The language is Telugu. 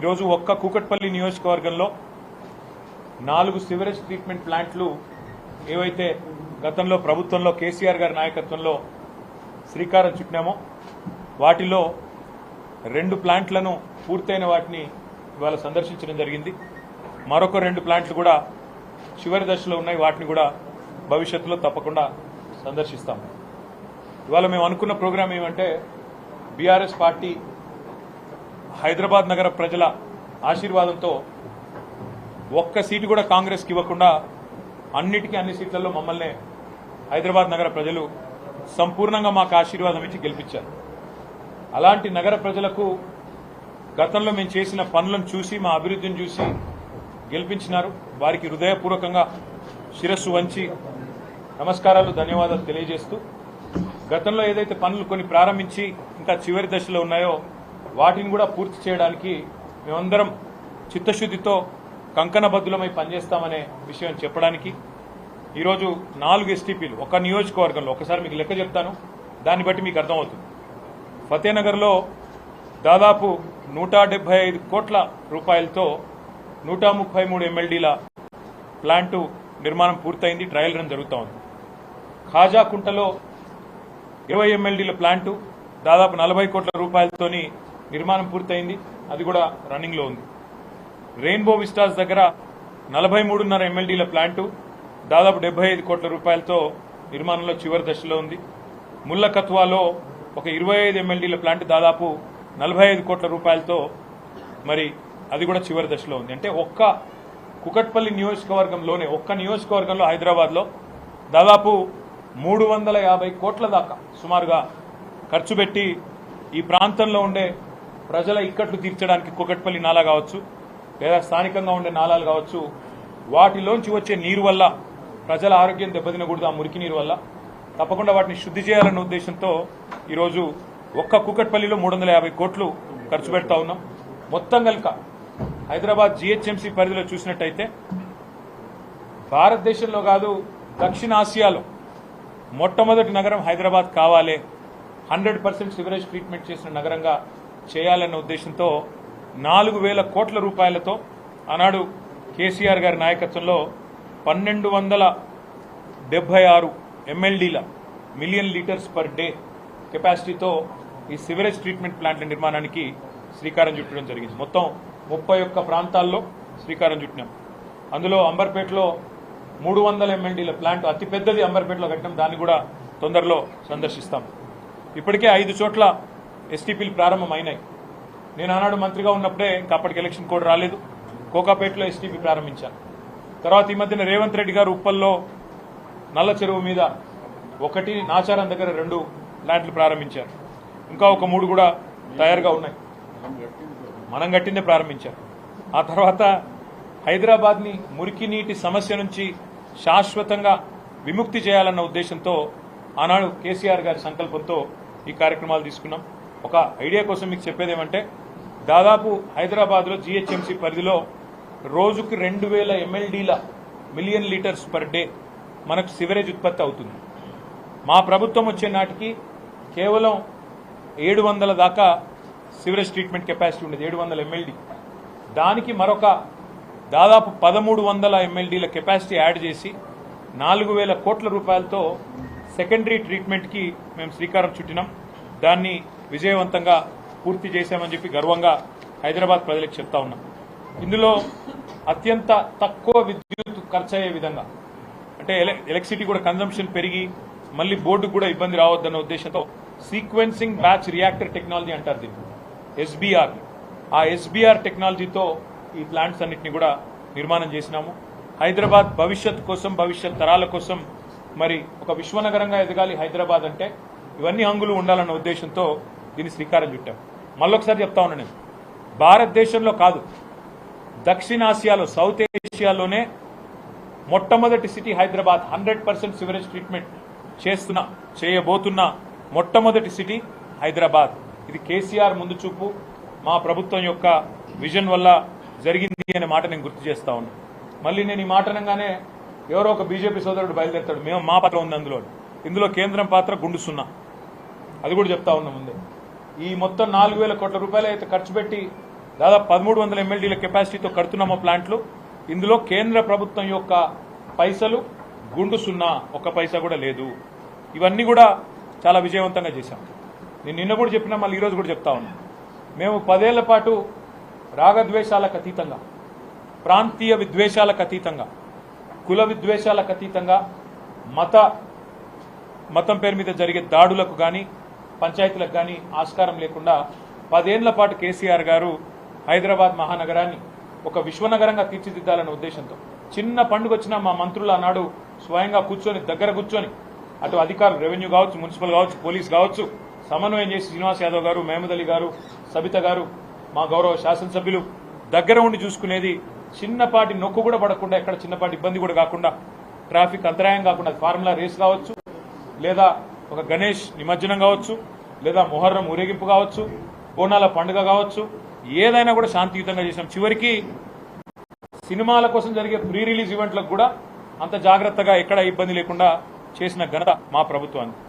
ఈరోజు ఒక్క కూకట్పల్లి నియోజకవర్గంలో 4 సివరేజ్ ట్రీట్మెంట్ ప్లాంట్లు ఏవైతే గతంలో ప్రభుత్వంలో కేసీఆర్ గారి నాయకత్వంలో శ్రీకారం చుట్టినామో వాటిలో 2 ప్లాంట్లను పూర్తయిన వాటిని ఇవాళ సందర్శించడం జరిగింది. మరొక 2 ప్లాంట్లు కూడా చివరి దశలో ఉన్నాయి. వాటిని కూడా భవిష్యత్తులో తప్పకుండా సందర్శిస్తాం. ఇవాళ మేము అనుకున్న ప్రోగ్రాం ఏమంటే బీఆర్ఎస్ పార్టీ హైదరాబాద్ నగర ప్రజల ఆశీర్వాదంతో ఒక్క సీటు కూడా కాంగ్రెస్కి ఇవ్వకుండా అన్ని సీట్లలో మమ్మల్ని హైదరాబాద్ నగర ప్రజలు సంపూర్ణంగా మాకు ఆశీర్వాదం ఇచ్చి గెలిపించారు. అలాంటి నగర ప్రజలకు గతంలో మేము చేసిన పనులను చూసి మా అభివృద్ధిని చూసి గెలిపించినారు. వారికి హృదయపూర్వకంగా శిరస్సు వంచి నమస్కారాలు, ధన్యవాదాలు తెలియజేస్తూ గతంలో ఏదైతే పనులు కొన్ని ప్రారంభించి ఇంకా చివరి దశలో ఉన్నాయో వాటిని కూడా పూర్తి చేయడానికి మేమందరం చిత్తశుద్దితో కంకణబద్దులమై పనిచేస్తామనే విషయం చెప్పడానికి ఈరోజు 4 ఎస్టీపీలు ఒక నియోజకవర్గంలో, ఒకసారి మీకు లెక్క చెప్తాను, దాన్ని బట్టి మీకు అర్థమవుతుంది. ఫతేనగర్లో దాదాపు 175 కోట్ల రూపాయలతో 133 MLDల ప్లాంటు నిర్మాణం పూర్తయింది. ట్రయల్ రన్ జరుగుతూ ఉంది. ఖాజాకుంటలో 20 MLDల ప్లాంటు దాదాపు 40 కోట్ల రూపాయలతోని నిర్మాణం పూర్తయింది. అది కూడా రన్నింగ్లో ఉంది. రెయిన్బో విస్టాస్ దగ్గర 43.5 MLDల ప్లాంటు దాదాపు 75 కోట్ల రూపాయలతో నిర్మాణంలో చివరి దశలో ఉంది. ముల్లకత్వాలో ఒక 25 MLDల ప్లాంట్ దాదాపు 45 కోట్ల రూపాయలతో మరి అది కూడా చివరి దశలో ఉంది. అంటే ఒక్క కుకట్పల్లి నియోజకవర్గంలోనే, ఒక్క నియోజకవర్గంలో హైదరాబాద్లో దాదాపు 350 కోట్ల దాకా సుమారుగా ఖర్చు పెట్టి ఈ ప్రాంతంలో ఉండే ప్రజల ఇక్కట్లు తీర్చడానికి కుకట్పల్లి నాలా కావచ్చు లేదా స్థానికంగా ఉండే నాలాలు కావచ్చు, వాటిలోంచి వచ్చే నీరు వల్ల ప్రజల ఆరోగ్యం దెబ్బతినకూడదు. ఆ మురికి నీరు వల్ల తప్పకుండా వాటిని శుద్ధి చేయాలన్న ఉద్దేశంతో ఈరోజు ఒక్క కుకట్పల్లిలో 350 కోట్లు ఖర్చు పెడతా ఉన్నాం. మొత్తం కనుక హైదరాబాద్ జీహెచ్ఎంసీ పరిధిలో చూసినట్టయితే భారతదేశంలో కాదు దక్షిణాసియాలో మొట్టమొదటి నగరం హైదరాబాద్ కావాలి, 100% సివరేజ్ ట్రీట్మెంట్ చేసిన నగరంగా చేయాలన్న ఉద్దేశంతో 4,000 కోట్ల రూపాయలతో ఆనాడు కేసీఆర్ గారి నాయకత్వంలో 1276 MLDల మిలియన్ లీటర్స్ పర్ డే కెపాసిటీతో ఈ సివరేజ్ ట్రీట్మెంట్ ప్లాంట్ల నిర్మాణానికి శ్రీకారం చుట్టడం జరిగింది. మొత్తం 31 ప్రాంతాల్లో శ్రీకారం చుట్టినాం. అందులో అంబర్పేటలో 300 MLDల ప్లాంట్ అతిపెద్దది అంబర్పేటలో కట్టినాం. దాన్ని కూడా తొందరలో సందర్శిస్తాం. ఇప్పటికే 5 చోట్ల ఎస్టీపీలు ప్రారంభమైనాయి. నేను ఆనాడు మంత్రిగా ఉన్నప్పుడే, ఇంకా అప్పటికి ఎలక్షన్ కోడ్ రాలేదు, కోకాపేటలో ఎస్టీపీ ప్రారంభించాను. తర్వాత ఈ మధ్యన రేవంత్ రెడ్డి గారు ఉప్పల్లో నల్ల చెరువు మీద 1, నాచారం దగ్గర 2 ప్లాంట్లు ప్రారంభించారు. ఇంకా ఒక 3 కూడా తయారుగా ఉన్నాయి. మనం కట్టిందే ప్రారంభించారు. ఆ తర్వాత హైదరాబాద్ని మురికి నీటి సమస్య నుంచి శాశ్వతంగా విముక్తి చేయాలన్న ఉద్దేశంతో ఆనాడు కేసీఆర్ గారి సంకల్పంతో ఈ కార్యక్రమాలు తీసుకున్నాం. ఒక ఐడియా కోసం మీకు చెప్పేదేమంటే దాదాపు హైదరాబాద్లో జీహెచ్ఎంసీ పరిధిలో రోజుకు 2,000 MLDల మిలియన్ లీటర్స్ పర్ డే మనకు సివరేజ్ ఉత్పత్తి అవుతుంది. మా ప్రభుత్వం వచ్చే నాటికి కేవలం 700 దాకా సివరేజ్ ట్రీట్మెంట్ కెపాసిటీ ఉండేది, 700 MLD. దానికి మరొక దాదాపు 1,300 MLDల కెపాసిటీ యాడ్ చేసి 4,000 కోట్ల రూపాయలతో సెకండరీ ట్రీట్మెంట్కి మేము శ్రీకారం చుట్టినాం. దాన్ని విజయవంతంగా పూర్తి చేశామని చెప్పి గర్వంగా హైదరాబాద్ ప్రజలకు చెప్తా ఉన్నాం. ఇందులో అత్యంత తక్కువ విద్యుత్ ఖర్చు అయ్యే విధంగా, అంటే ఎలక్ట్రిసిటీ కూడా కన్జంప్షన్ పెరిగి మళ్ళీ బోర్డుకు కూడా ఇబ్బంది రావద్దన్న ఉద్దేశంతో సీక్వెన్సింగ్ బ్యాచ్ రియాక్టర్ టెక్నాలజీ అంటారు దీన్ని, SBR. ఆ SBR టెక్నాలజీతో ఈ ప్లాంట్స్ అన్నింటినీ కూడా నిర్మాణం చేసినాము. హైదరాబాద్ భవిష్యత్ కోసం, భవిష్యత్ తరాల కోసం మరి ఒక విశ్వనగరంగా ఎదగాలి హైదరాబాద్ అంటే ఇవన్నీ హంగులు ఉండాలన్న ఉద్దేశంతో దీన్ని శ్రీకారం చుట్టాం. మళ్ళొకసారి చెప్తా ఉన్నా, నేను భారతదేశంలో కాదు దక్షిణాసియాలో, సౌత్ ఏషియాలోనే మొట్టమొదటి సిటీ హైదరాబాద్. 100% సివరేజ్ ట్రీట్మెంట్ చేయబోతున్న మొట్టమొదటి సిటీ హైదరాబాద్. ఇది కేసీఆర్ ముందు చూపు, మా ప్రభుత్వం యొక్క విజన్ వల్ల జరిగింది అనే మాట నేను గుర్తు చేస్తా ఉన్నా. మళ్ళీ నేను ఈ మాట అనగానే ఎవరో ఒక బీజేపీ సోదరుడు బయలుదేరుతాడు, మేము మా పాత్ర ఉంది అందులో. ఇందులో కేంద్రం పాత్ర గుండు సున్నా, అది కూడా చెప్తా ఉన్నా ముందే. ఈ మొత్తం 4,000 కోట్ల రూపాయలు అయితే ఖర్చు పెట్టి దాదాపు 1300 MLDల కెపాసిటీతో కడుతున్నామో ప్లాంట్లు. ఇందులో కేంద్ర ప్రభుత్వం యొక్క పైసలు గుండు సున్నా, ఒక్క పైసా కూడా లేదు. ఇవన్నీ కూడా చాలా విజయవంతంగా చేశాం. నేను నిన్న కూడా చెప్పినా, మళ్ళీ ఈరోజు కూడా చెప్తా ఉన్నా. మేము 10 ఏళ్ల పాటు రాగద్వేషాలకు అతీతంగా, ప్రాంతీయ విద్వేషాలకు అతీతంగా, కుల విద్వేషాలకు అతీతంగా, మతం పేరు మీద జరిగే దాడులకు కానీ, పంచాయతీలకు కానీ ఆస్కారం లేకుండా 10 ఏళ్ల పాటు కేసీఆర్ గారు హైదరాబాద్ మహానగరాన్ని ఒక విశ్వనగరంగా తీర్చిదిద్దాలనే ఉద్దేశంతో చిన్న పండుగ వచ్చినా మా మంత్రులు ఆనాడు స్వయంగా కూర్చొని దగ్గర కూర్చొని అటు అధికారులు, రెవెన్యూ కావచ్చు, మున్సిపల్ కావచ్చు, పోలీస్ కావచ్చు, సమన్వయం చేసి శ్రీనివాస్ యాదవ్ గారు, మహమూద్ అలీ గారు, సబిత గారు, మా గౌరవ శాసనసభ్యులు దగ్గర ఉండి చూసుకునేది. చిన్నపాటి నొక్కు కూడా పడకుండా, ఎక్కడ చిన్నపాటి ఇబ్బంది కూడా కాకుండా, ట్రాఫిక్ అంతరాయం కాకుండా, ఫార్ములా రేస్ కావచ్చు, లేదా ఒక గణేష్ నిమజ్జనం కావచ్చు, లేదా మొహర్రం ఊరేగింపు కావచ్చు, బోనాల పండుగ కావచ్చు, ఏదైనా కూడా శాంతియుతంగా చేసాం. చివరికి సినిమాల కోసం జరిగే ప్రీ రిలీజ్ ఈవెంట్లకు కూడా అంత జాగ్రత్తగా ఎక్కడ ఇబ్బంది లేకుండా చేసిన ఘనత మా ప్రభుత్వానికి.